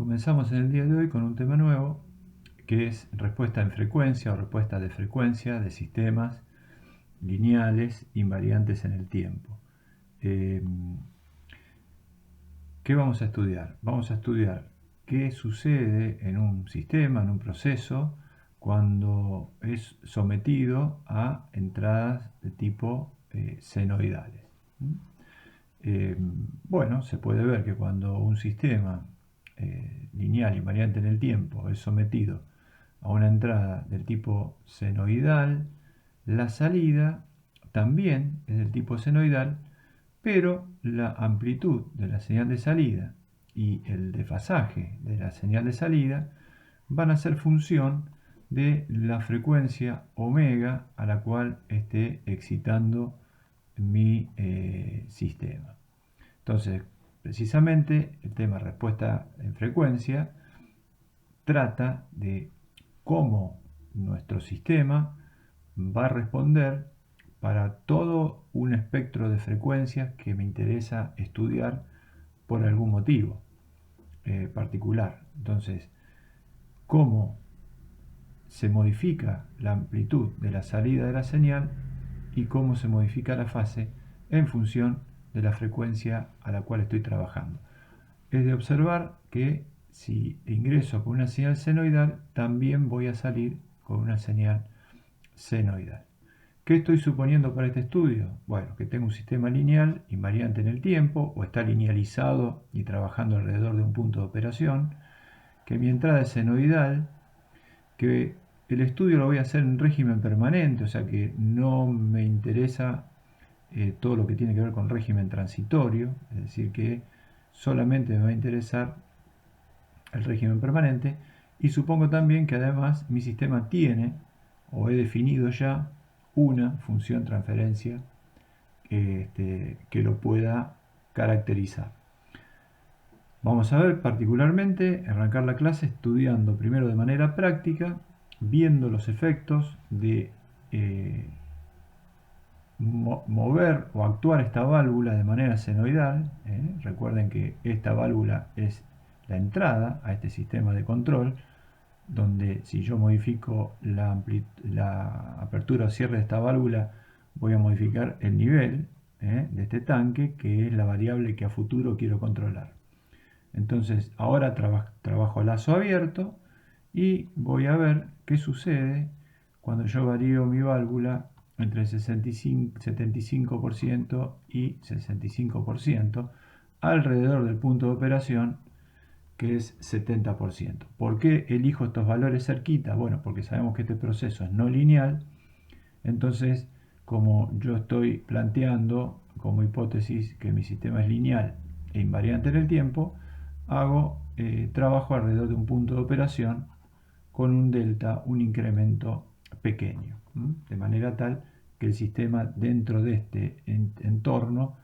Comenzamos en el día de hoy con un tema nuevo que es respuesta en frecuencia o respuesta de frecuencia de sistemas lineales invariantes en el tiempo. ¿Qué vamos a estudiar? Vamos a estudiar qué sucede en un sistema, en un proceso, cuando es sometido a entradas de tipo senoidales. Bueno, se puede ver que cuando un sistema lineal invariante en el tiempo es sometido a una entrada del tipo senoidal, la salida también es del tipo senoidal, pero la amplitud de la señal de salida y el desfasaje de la señal de salida van a ser función de la frecuencia omega a la cual esté excitando mi sistema. Entonces, precisamente el tema respuesta en frecuencia trata de cómo nuestro sistema va a responder para todo un espectro de frecuencias que me interesa estudiar por algún motivo particular. Entonces, cómo se modifica la amplitud de la salida de la señal y cómo se modifica la fase en función de la frecuencia a la cual estoy trabajando. Es de observar que si ingreso con una señal senoidal, también voy a salir con una señal senoidal. ¿Qué estoy suponiendo para este estudio? Bueno, que tengo un sistema lineal invariante en el tiempo, o está linealizado y trabajando alrededor de un punto de operación, que mi entrada es senoidal, que el estudio lo voy a hacer en régimen permanente, o sea que no me interesa todo lo que tiene que ver con régimen transitorio, es decir que solamente me va a interesar el régimen permanente, y supongo también que además mi sistema tiene o he definido ya una función transferencia que lo pueda caracterizar. Vamos a ver particularmente, arrancar la clase estudiando primero de manera práctica, viendo los efectos de mover o actuar esta válvula de manera senoidal. Recuerden que esta válvula es la entrada a este sistema de control, donde si yo modifico la apertura o cierre de esta válvula, voy a modificar el nivel de este tanque, que es la variable que a futuro quiero controlar. Entonces ahora trabajo a lazo abierto y voy a ver qué sucede cuando yo varío mi válvula entre 75% y 65% alrededor del punto de operación, que es 70%. ¿Por qué elijo estos valores cerquita? Bueno, porque sabemos que este proceso es no lineal. Entonces, como yo estoy planteando como hipótesis que mi sistema es lineal e invariante en el tiempo, trabajo alrededor de un punto de operación con un delta, un incremento pequeño, de manera tal que el sistema dentro de este entorno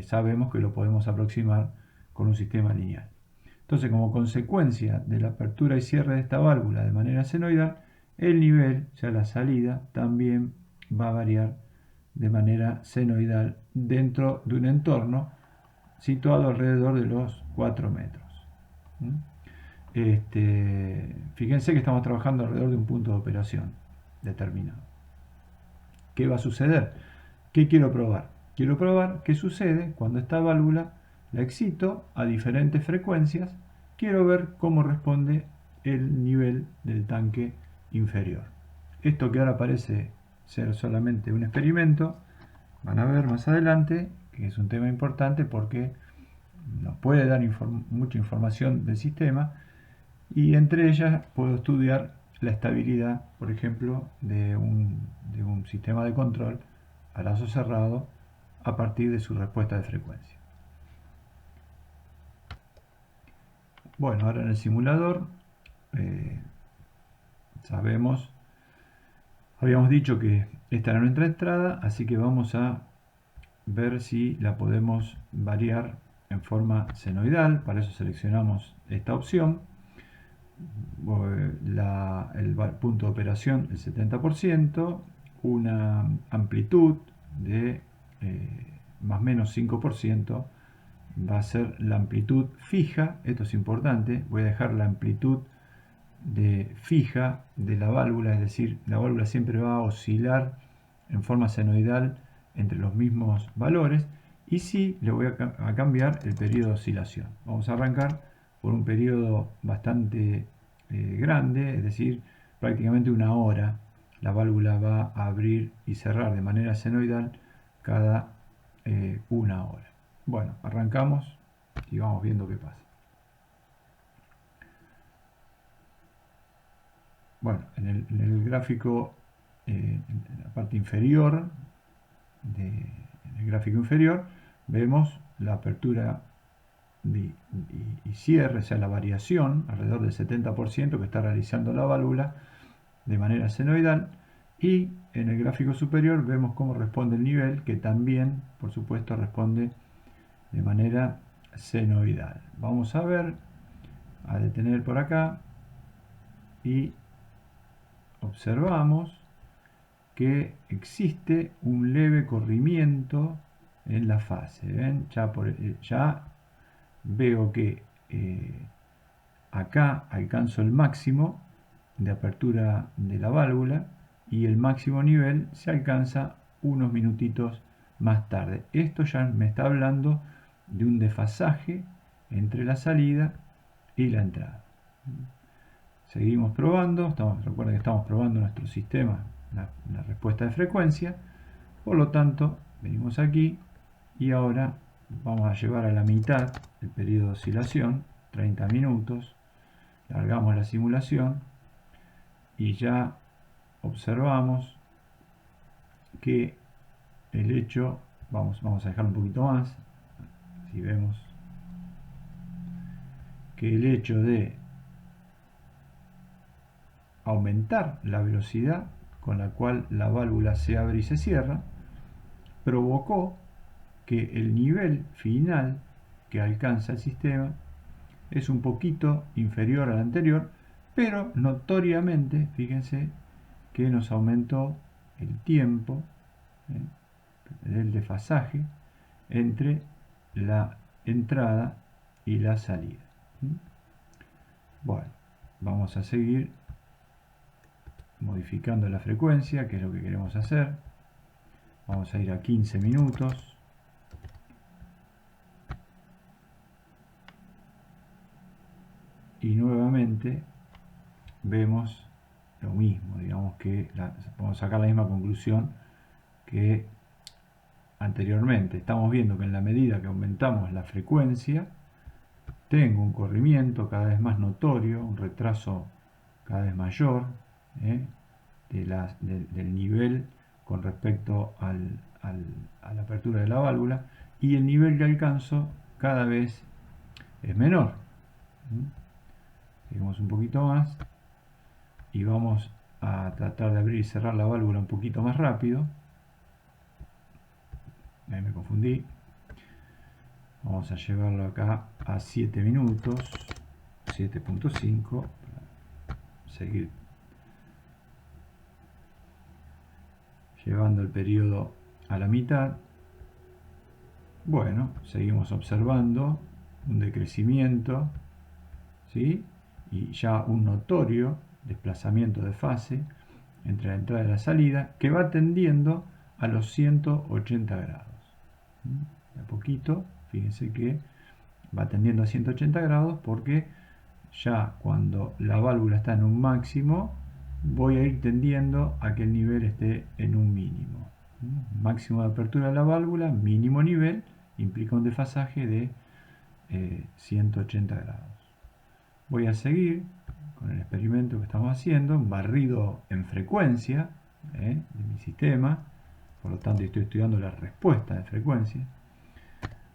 sabemos que lo podemos aproximar con un sistema lineal. Entonces, como consecuencia de la apertura y cierre de esta válvula de manera senoidal, el nivel, o sea la salida, también va a variar de manera senoidal dentro de un entorno situado alrededor de los 4 metros. Fíjense que estamos trabajando alrededor de un punto de operación determinado. ¿Qué va a suceder? ¿Qué quiero probar? Quiero probar qué sucede cuando esta válvula la excito a diferentes frecuencias. Quiero ver cómo responde el nivel del tanque inferior. Esto que ahora parece ser solamente un experimento, van a ver más adelante que es un tema importante porque nos puede dar mucha información del sistema, y entre ellas puedo estudiar la estabilidad, por ejemplo, de un sistema de control a lazo cerrado a partir de su respuesta de frecuencia. Bueno, ahora en el simulador habíamos dicho que esta era nuestra entrada, así que vamos a ver si la podemos variar en forma senoidal. Para eso seleccionamos esta opción. El punto de operación el 70%, una amplitud de más o menos 5% va a ser la amplitud fija. Esto es importante, voy a dejar la amplitud fija de la válvula, es decir, la válvula siempre va a oscilar en forma senoidal entre los mismos valores, y sí le voy a cambiar el periodo de oscilación. Vamos a arrancar por un periodo bastante grande, es decir, prácticamente una hora. La válvula va a abrir y cerrar de manera senoidal cada una hora. Bueno, arrancamos y vamos viendo qué pasa. Bueno, en el gráfico, en la parte inferior, en el gráfico inferior, vemos la apertura y cierre, o sea, la variación alrededor del 70% que está realizando la válvula de manera senoidal, y en el gráfico superior vemos cómo responde el nivel, que también, por supuesto, responde de manera senoidal. Vamos a ver, a detener por acá, y observamos que existe un leve corrimiento en la fase. ¿Ven? Ya veo que acá alcanzo el máximo de apertura de la válvula y el máximo nivel se alcanza unos minutitos más tarde. Esto ya me está hablando de un desfasaje entre la salida y la entrada. Seguimos probando, recuerden que estamos probando nuestro sistema, la respuesta de frecuencia. Por lo tanto, venimos aquí y ahora vamos a llevar a la mitad el periodo de oscilación, 30 minutos. Largamos la simulación y ya observamos que el hecho, vamos a dejar un poquito más, si vemos que el hecho de aumentar la velocidad con la cual la válvula se abre y se cierra provocó que el nivel final que alcanza el sistema es un poquito inferior al anterior, pero notoriamente, fíjense que nos aumentó el tiempo del desfasaje entre la entrada y la salida. Bueno, vamos a seguir modificando la frecuencia, que es lo que queremos hacer. Vamos a ir a 15 minutos. Y nuevamente vemos lo mismo, digamos que podemos sacar la misma conclusión que anteriormente. Estamos viendo que en la medida que aumentamos la frecuencia, tengo un corrimiento cada vez más notorio, un retraso cada vez mayor del nivel con respecto a la apertura de la válvula, y el nivel que alcanzo cada vez es menor. Seguimos un poquito más y vamos a tratar de abrir y cerrar la válvula un poquito más rápido. Ahí me confundí. Vamos a llevarlo acá a 7 minutos, 7.5, seguir llevando el periodo a la mitad. Bueno, seguimos observando un decrecimiento, ¿sí? Y ya un notorio desplazamiento de fase entre la entrada y la salida, que va tendiendo a los 180 grados. De a poquito, fíjense que va tendiendo a 180 grados porque ya cuando la válvula está en un máximo, voy a ir tendiendo a que el nivel esté en un mínimo. Máximo de apertura de la válvula, mínimo nivel, implica un desfasaje de 180 grados. Voy a seguir con el experimento que estamos haciendo, un barrido en frecuencia de mi sistema, por lo tanto estoy estudiando la respuesta de frecuencia.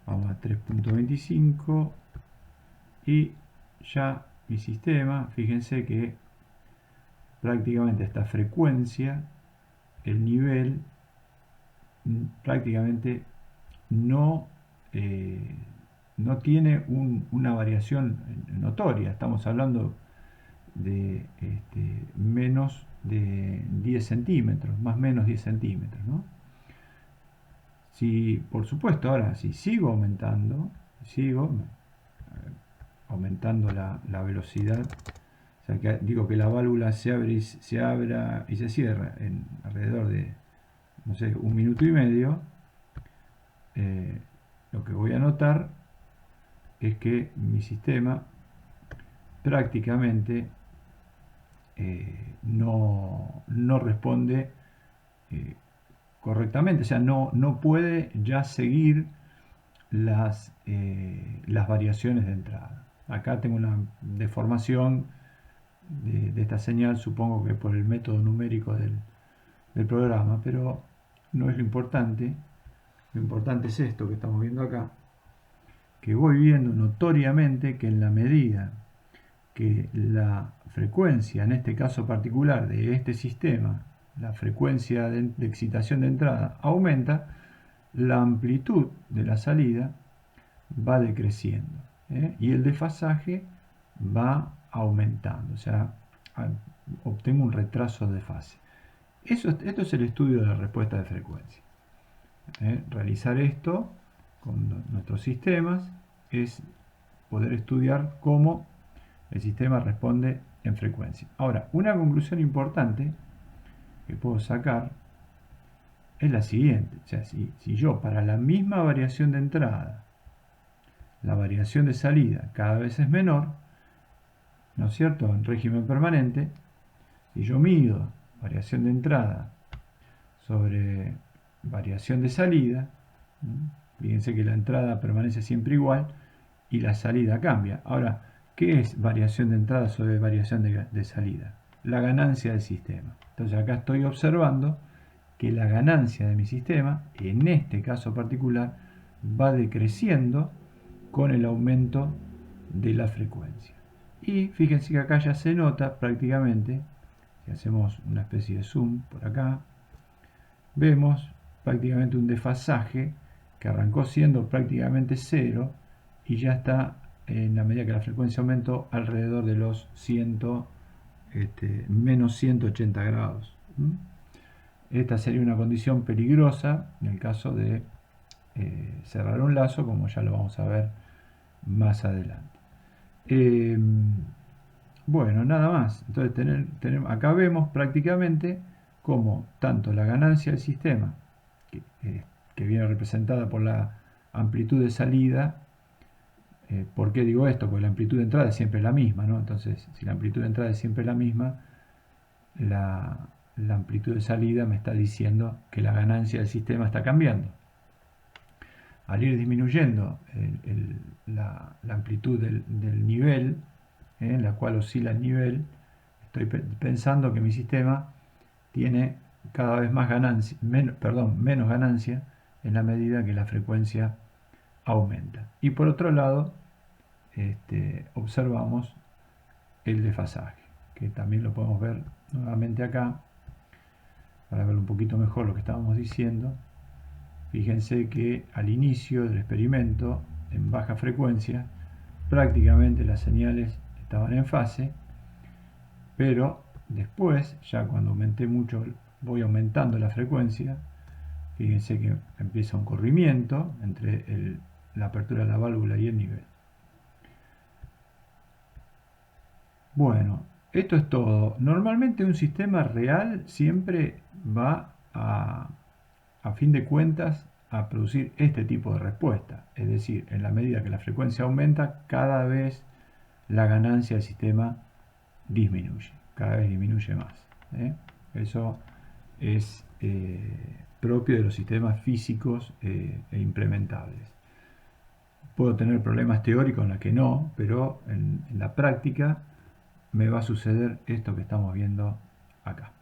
Vamos a 3.25 y ya mi sistema, fíjense que prácticamente esta frecuencia, el nivel prácticamente no tiene una variación notoria. Estamos hablando de menos de 10 centímetros, más o menos 10 centímetros, ¿no? Si, por supuesto, ahora si sigo aumentando, sigo aumentando la velocidad. O sea, que digo que la válvula se abra y se cierra en alrededor de, no sé, 1 minuto y medio. Lo que voy a notar es que mi sistema prácticamente no responde correctamente, o sea, no puede ya seguir las variaciones de entrada. Acá tengo una deformación de esta señal, supongo que por el método numérico del programa, pero no es lo importante. Lo importante es esto que estamos viendo acá, que voy viendo notoriamente que en la medida que la frecuencia, en este caso particular de este sistema, la frecuencia de excitación de entrada aumenta, la amplitud de la salida va decreciendo, y el desfasaje va aumentando, o sea, obtengo un retraso de fase. Esto es el estudio de la respuesta de frecuencia. Realizar esto con nuestros sistemas es poder estudiar cómo el sistema responde en frecuencia. Ahora, una conclusión importante que puedo sacar es la siguiente. O sea, si yo para la misma variación de entrada, la variación de salida cada vez es menor, ¿no es cierto?, en régimen permanente, si yo mido variación de entrada sobre variación de salida, fíjense que la entrada permanece siempre igual y la salida cambia. Ahora, ¿qué es variación de entrada sobre variación de salida? La ganancia del sistema. Entonces acá estoy observando que la ganancia de mi sistema, en este caso particular, va decreciendo con el aumento de la frecuencia. Y fíjense que acá ya se nota prácticamente, si hacemos una especie de zoom por acá, vemos prácticamente un desfasaje que arrancó siendo prácticamente cero y ya está, en la medida que la frecuencia aumentó, alrededor de los menos 180 grados. Esta sería una condición peligrosa en el caso de cerrar un lazo, como ya lo vamos a ver más adelante. Bueno, nada más. Entonces acá vemos prácticamente cómo tanto la ganancia del sistema, que viene representada por la amplitud de salida. ¿Por qué digo esto? Porque la amplitud de entrada es siempre la misma, ¿no? Entonces, si la amplitud de entrada es siempre la misma, la amplitud de salida me está diciendo que la ganancia del sistema está cambiando. Al ir disminuyendo la amplitud del nivel, en la cual oscila el nivel, estoy pensando que mi sistema tiene cada vez más menos ganancia en la medida que la frecuencia aumenta. Y por otro lado, observamos el desfasaje, que también lo podemos ver nuevamente acá, para ver un poquito mejor lo que estábamos diciendo. Fíjense que al inicio del experimento, en baja frecuencia, prácticamente las señales estaban en fase, pero después, ya cuando aumenté mucho, voy aumentando la frecuencia. Fíjense que empieza un corrimiento entre la apertura de la válvula y el nivel. Bueno, esto es todo. Normalmente un sistema real siempre va a fin de cuentas a producir este tipo de respuesta. Es decir, en la medida que la frecuencia aumenta, cada vez la ganancia del sistema disminuye. Cada vez disminuye más. Eso es propio de los sistemas físicos e implementables. Puedo tener problemas teóricos en los que no, pero en la práctica me va a suceder esto que estamos viendo acá.